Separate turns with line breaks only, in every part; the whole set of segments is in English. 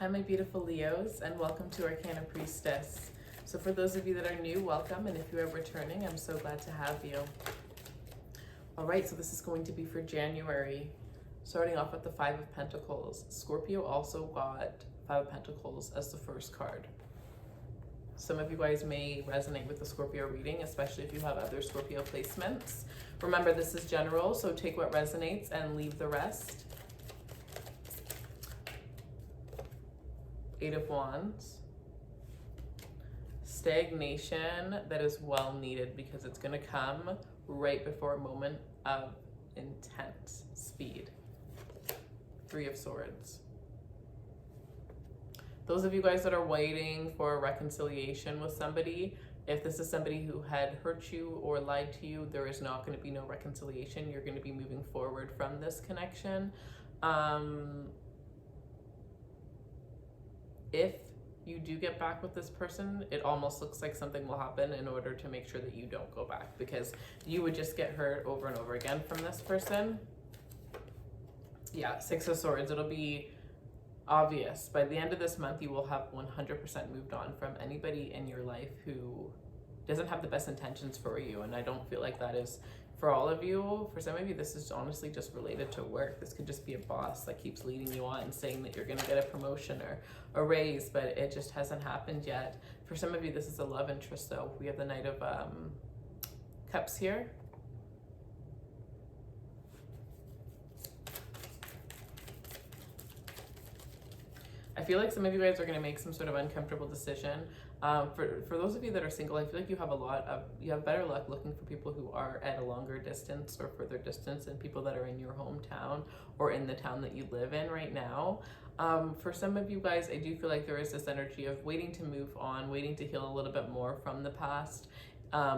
Hi my beautiful Leos, and welcome to Arcana Priestess. So for those of you that are new, welcome, and if you are returning, I'm so glad to have you. Alright, so this is going to be for January, starting off with the Five of Pentacles. Scorpio also got Five of Pentacles as the first card. Some of you guys may resonate with the Scorpio reading, especially if you have other Scorpio placements. Remember, this is general, so take what resonates and leave the rest. Eight of Wands. Stagnation that is well needed because it's going to come right before a moment of intense speed. Three of Swords. Those of you guys that are waiting for a reconciliation with somebody, if this is somebody who had hurt you or lied to you, there is not going to be no reconciliation. You're going to be moving forward from this connection. If you do get back with this person, it almost looks like something will happen in order to make sure that you don't go back, because you would just get hurt over and over again from this person. Yeah, Six of Swords. It'll be obvious. By the end of this month, you will have 100% moved on from anybody in your life who doesn't have the best intentions for you. And I don't feel like that is for all of you. For some of you, this is honestly just related to work. This could just be a boss that keeps leading you on, saying that you're going to get a promotion or a raise, but it just hasn't happened yet. For some of you, this is a love interest, though. We have the Knight of Cups here. I feel like some of you guys are going to make some sort of uncomfortable decision. For those of you that are single, I feel like you have better luck looking for people who are at a longer distance or further distance than people that are in your hometown or in the town that you live in right now. For some of you guys, I do feel like there is this energy of waiting to move on, waiting to heal a little bit more from the past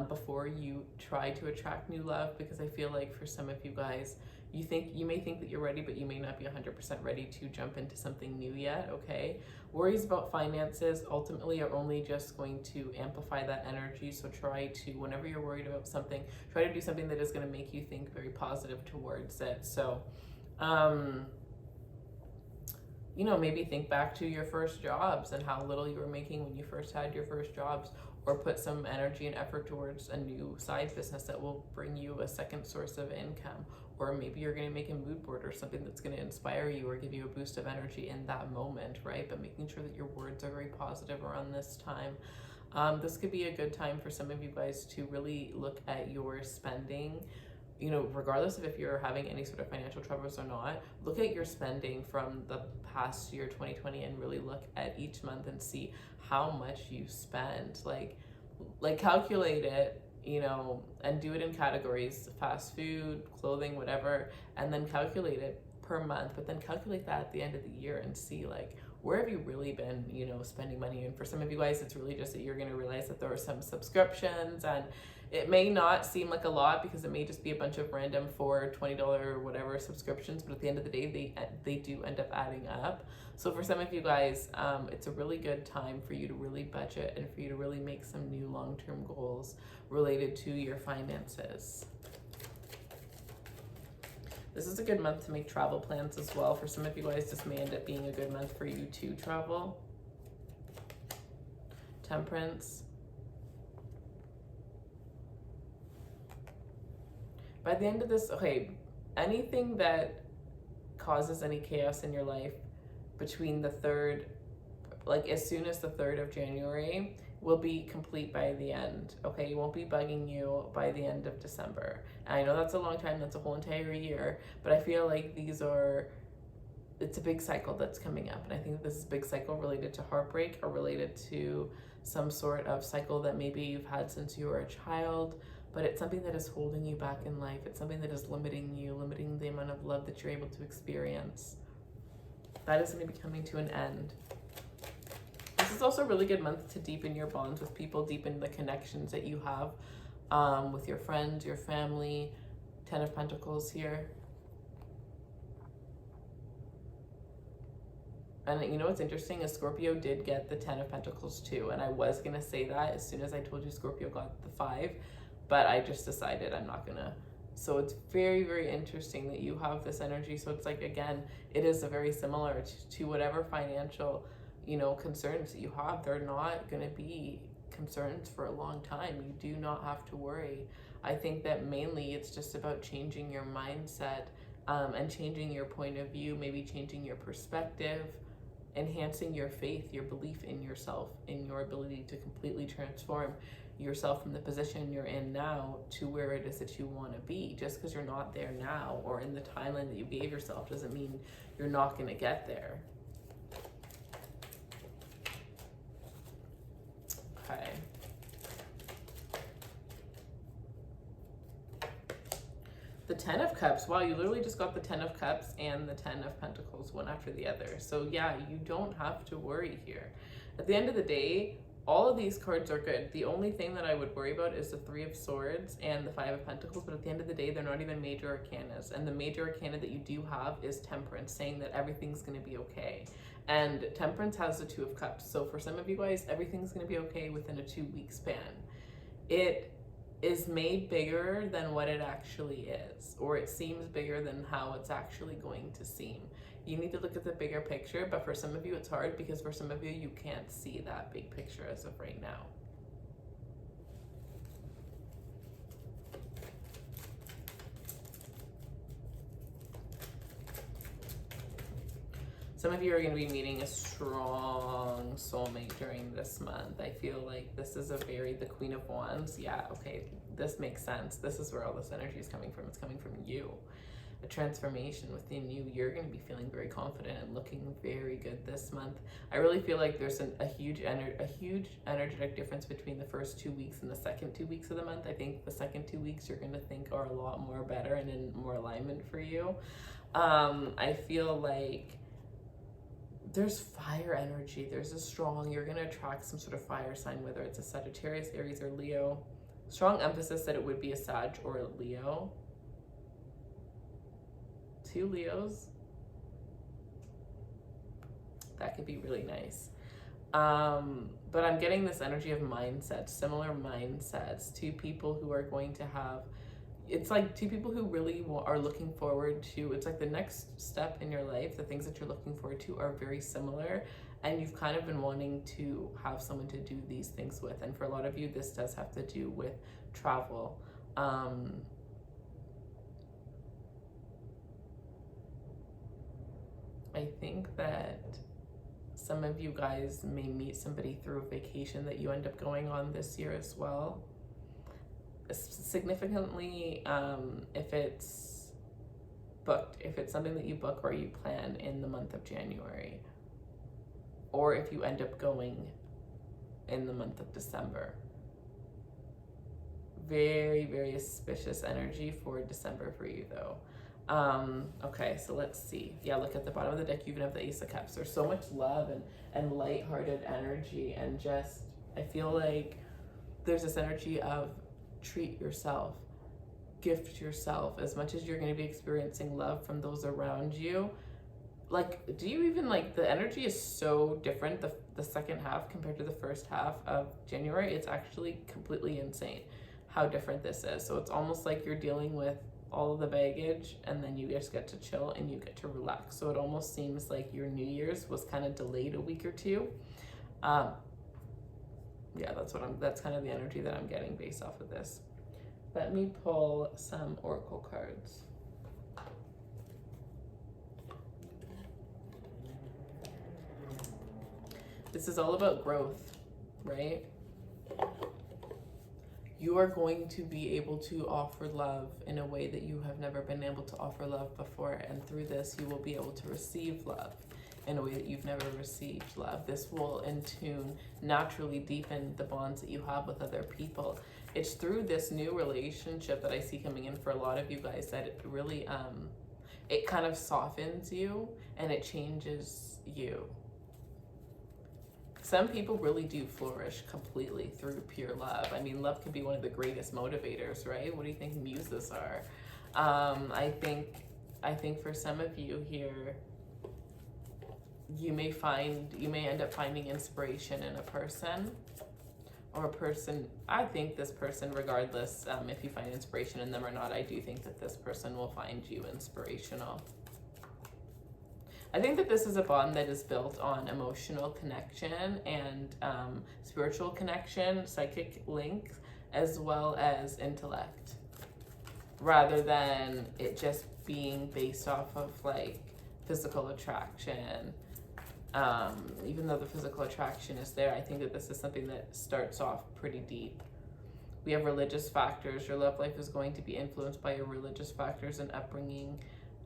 before you try to attract new love, because I feel like for some of you guys, you may think that you're ready, but you may not be 100% ready to jump into something new yet, okay? Worries about finances ultimately are only just going to amplify that energy, so try to, whenever you're worried about something, try to do something that is going to make you think very positive towards it. So, you know, maybe think back to your first jobs and how little you were making when you first had your first jobs, or put some energy and effort towards a new side business that will bring you a second source of income. Or maybe you're going to make a mood board or something that's going to inspire you or give you a boost of energy in that moment, right? But making sure that your words are very positive around this time. This could be a good time for some of you guys to really look at your spending. You know, regardless of if you're having any sort of financial troubles or not, look at your spending from the past year, 2020, and really look at each month and see how much you spend. Like calculate it, you know, and do it in categories: fast food, clothing, whatever, and then calculate it per month. But then calculate that at the end of the year and see, like, where have you really been, you know, spending money? And for some of you guys, it's really just that you're going to realize that there are some subscriptions, and it may not seem like a lot because it may just be a bunch of random for $20 or whatever subscriptions, but at the end of the day, they do end up adding up. So for some of you guys, it's a really good time for you to really budget and for you to really make some new long-term goals related to your finances. This is a good month to make travel plans as well. For some of you guys, this may end up being a good month for you to travel. Temperance. By the end of this, okay, anything that causes any chaos in your life between the 3rd, like as soon as the 3rd of January, will be complete by the end, okay? It won't be bugging you by the end of December. And I know that's a long time, that's a whole entire year, but I feel like it's a big cycle that's coming up. And I think this is a big cycle related to heartbreak or related to some sort of cycle that maybe you've had since you were a child, but it's something that is holding you back in life. It's something that is limiting you, limiting the amount of love that you're able to experience. That is going to be coming to an end. This is also a really good month to deepen your bonds with people, deepen the connections that you have with your friends, your family. 10 of Pentacles here. And you know what's interesting is Scorpio did get the 10 of Pentacles too. And I was going to say that as soon as I told you Scorpio got the 5. But I just decided I'm not going to So it's very, very interesting that you have this energy. So it's like, again, it is a very similar to whatever financial, concerns that you have. They're not going to be concerns for a long time. You do not have to worry. I think that mainly it's just about changing your mindset, and changing your point of view, maybe changing your perspective, enhancing your faith, your belief in yourself, in your ability to completely transform yourself from the position you're in now to where it is that you want to be. Just because you're not there now or in the timeline that you gave yourself doesn't mean you're not going to get there. Okay. The 10 of Cups. Wow, you literally just got the 10 of Cups and the 10 of Pentacles, one after the other. So yeah, you don't have to worry here. At the end of the day, all of these cards are good. The only thing that I would worry about is the 3 of Swords and the 5 of Pentacles, but at the end of the day, they're not even major arcanas. And the major arcana that you do have is Temperance, saying that everything's going to be okay. And Temperance has the 2 of Cups. So for some of you guys, everything's going to be okay within a 2-week span. It is made bigger than what it actually is, or it seems bigger than how it's actually going to seem. You need to look at the bigger picture, but for some of you it's hard because for some of you, you can't see that big picture as of right now. Some of you are going to be meeting a strong soulmate during this month. I feel like this is the Queen of Wands. Yeah, okay, this makes sense. This is where all this energy is coming from. It's coming from you. A transformation within you. You're going to be feeling very confident and looking very good this month. I really feel like there's a huge energetic difference between the first 2 weeks and the second 2 weeks of the month. I think the second 2 weeks you're going to think are a lot more better and in more alignment for you. I feel like there's fire energy. There's you're going to attract some sort of fire sign, whether it's a Sagittarius, Aries, or Leo. Strong emphasis that it would be a Sag or a Leo. 2 Leos. That could be really nice. But I'm getting this energy of mindsets, similar mindsets, 2 people who are going to have, it's like 2 people who really are looking forward to, it's like the next step in your life, the things that you're looking forward to are very similar, and you've kind of been wanting to have someone to do these things with. And for a lot of you, this does have to do with travel. I think that some of you guys may meet somebody through a vacation that you end up going on this year as well. Significantly, if it's booked, if it's something that you book or you plan in the month of January, or if you end up going in the month of December. Very, very auspicious energy for December for you though. Okay, so let's see. Yeah, look at the bottom of the deck, you even have the Ace of Cups. There's so much love and lighthearted energy, and just, I feel like there's this energy of treat yourself, gift yourself. As much as you're going to be experiencing love from those around you, like, do you even, like, the energy is so different the second half compared to the first half of January. It's actually completely insane how different this is. So it's almost like you're dealing with all of the baggage and then you just get to chill and you get to relax. So it almost seems like your New Year's was kind of delayed a week or two. Yeah, that's kind of the energy that I'm getting based off of this. Let me pull some oracle cards. This is all about growth, right? You are going to be able to offer love in a way that you have never been able to offer love before. And through this, you will be able to receive love in a way that you've never received love. This will, in tune, naturally deepen the bonds that you have with other people. It's through this new relationship that I see coming in for a lot of you guys that it really, it kind of softens you and it changes you. Some people really do flourish completely through pure love. I mean, love can be one of the greatest motivators, right? What do you think muses are? I think for some of you here, you may end up finding inspiration in a person, or a person, I think this person, regardless if you find inspiration in them or not, I do think that this person will find you inspirational. I think that this is a bond that is built on emotional connection and spiritual connection, psychic links, as well as intellect, rather than it just being based off of like physical attraction. Even though the physical attraction is there, I think that this is something that starts off pretty deep. We have religious factors. Your love life is going to be influenced by your religious factors and upbringing,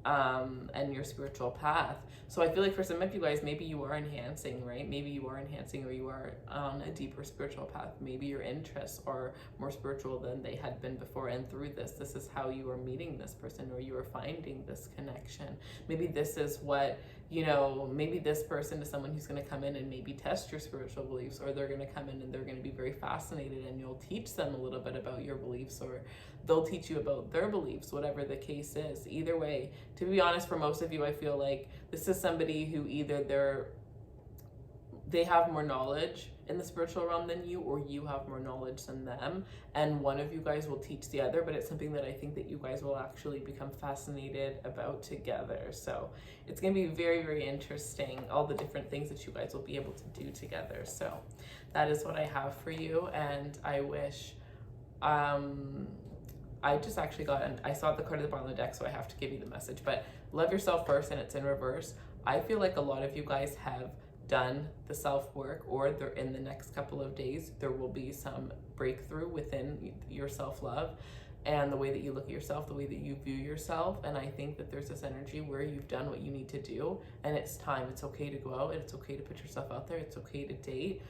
and your spiritual path. So I feel like for some of you guys, maybe you are enhancing, right? Maybe you are enhancing, or you are on a deeper spiritual path. Maybe your interests are more spiritual than they had been before. And through this is how you are meeting this person, or you are finding this connection. Maybe this is what, maybe this person is someone who's going to come in and maybe test your spiritual beliefs, or they're going to come in and they're going to be very fascinated, and you'll teach them a little bit about your beliefs, or they'll teach you about their beliefs, whatever the case is. Either way, to be honest, for most of you, I feel like this is somebody who either they have more knowledge in the spiritual realm than you, or you have more knowledge than them, and one of you guys will teach the other, but it's something that I think that you guys will actually become fascinated about together. So it's going to be very, very interesting, all the different things that you guys will be able to do together. So that is what I have for you, and I wish I just actually I saw the card at the bottom of the deck, so I have to give you the message. But love yourself first, and it's in reverse. I feel like a lot of you guys have done the self-work, or they're in the next couple of days, there will be some breakthrough within your self-love and the way that you look at yourself, the way that you view yourself. And I think that there's this energy where you've done what you need to do, and it's time. It's okay to go out, and it's okay to put yourself out there. It's okay to date.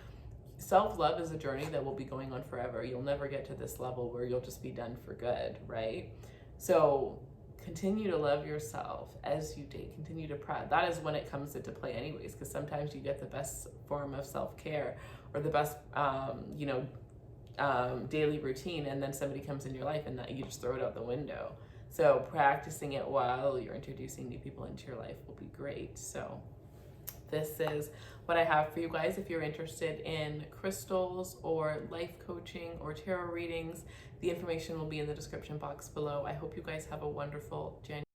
Self-love is a journey that will be going on forever. You'll never get to this level where you'll just be done for good, right? So continue to love yourself as you date. Continue to practice. That is when it comes into play anyways, because sometimes you get the best form of self-care, or the best, daily routine, and then somebody comes in your life and that you just throw it out the window. So practicing it while you're introducing new people into your life will be great. So this is what I have for you guys. If you're interested in crystals or life coaching or tarot readings, the information will be in the description box below. I hope you guys have a wonderful January.